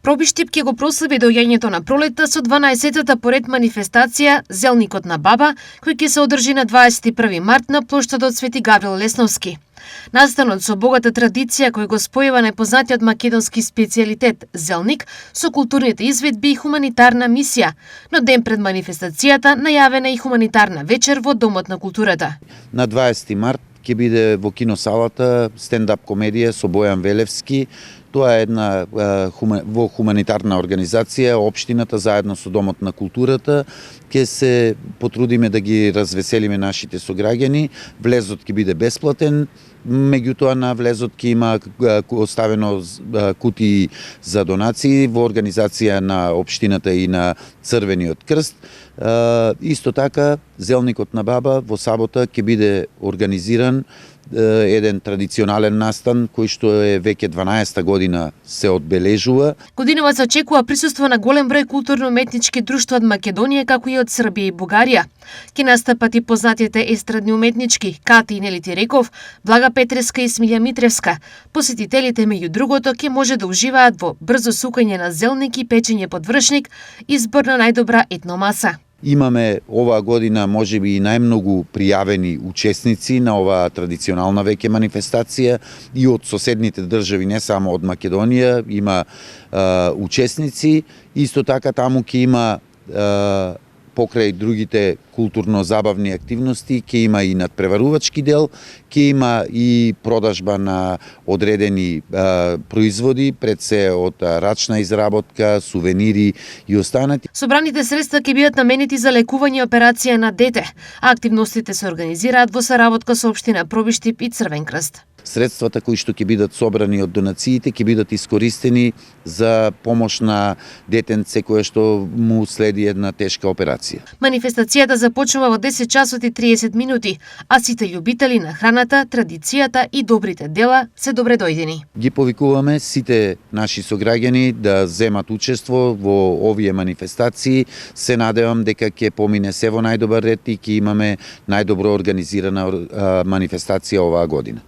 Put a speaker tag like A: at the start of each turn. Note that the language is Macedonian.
A: Пробиштип ќе го прослави доаѓањето на пролетта со 12-та поред манифестација Зелникот на баба, кој ќе се одржи на 21 март на плоштадот Свети Гаврил Лесновски. Настанот со богата традиција кој го спојува непознатиот македонски специјалитет Зелник со културните изведби и хуманитарна мисија, но ден пред манифестацијата најавена и хуманитарна вечер во Домот на културата.
B: На 20 март ќе биде во киносалата стендап комедија со Бојан Велевски. Тоа е една во хуманитарна организација, општината заедно со Домот на културата ќе се потрудиме да ги развеселиме нашите сограѓани. Влезот ќе биде бесплатен, меѓутоа на влезот ќе има оставено кутии за донации во организација на општината и на Црвениот крст. Исто така, Зелникот на баба во сабота ќе биде организиран еден традиционален настан кој што е веќе 12-та година се одбележува.
A: Годинава се очекува присуство на голем број културно-уметнички друштва од Македонија, како и од Србија и Бугарија. Ќе настапат и познатите естрадни уметнички Кати и Нели Тиреков, Блага Петреска и Смилја Митревска. Посетителите, меѓу другото, ќе може да уживаат во брзо сукање на зелник и печење под вршник, избор на најдобра етномаса.
B: Имаме оваа година можеби и најмногу пријавени учесници на оваа традиционална веќе манифестација и од соседните држави, не само од Македонија, има учесници. Исто така таму ќе има покрај другите културно-забавни активности, ќе има и надпреварувачки дел, ќе има и продажба на одредени производи, пред се од рачна изработка, сувенири и останати.
A: Собраните средства ќе бидат наменети за лекување и операција на дете, а активностите се организираат во соработка со општина Пробиштип и Црвен крст.
B: Средствата кои што ќе бидат собрани од донациите ќе бидат искористени за помош на детенце кое што му следи една тешка операција.
A: Манифестацијата започнува во 10 часот и 30 минути, а сите љубители на храната, традицијата и добрите дела се добре дојдени.
B: Ги повикуваме сите наши сограѓани да земат учество во овие манифестации. Се надевам дека ќе помине се во најдобар ред и ќе имаме најдобро организирана манифестација оваа година.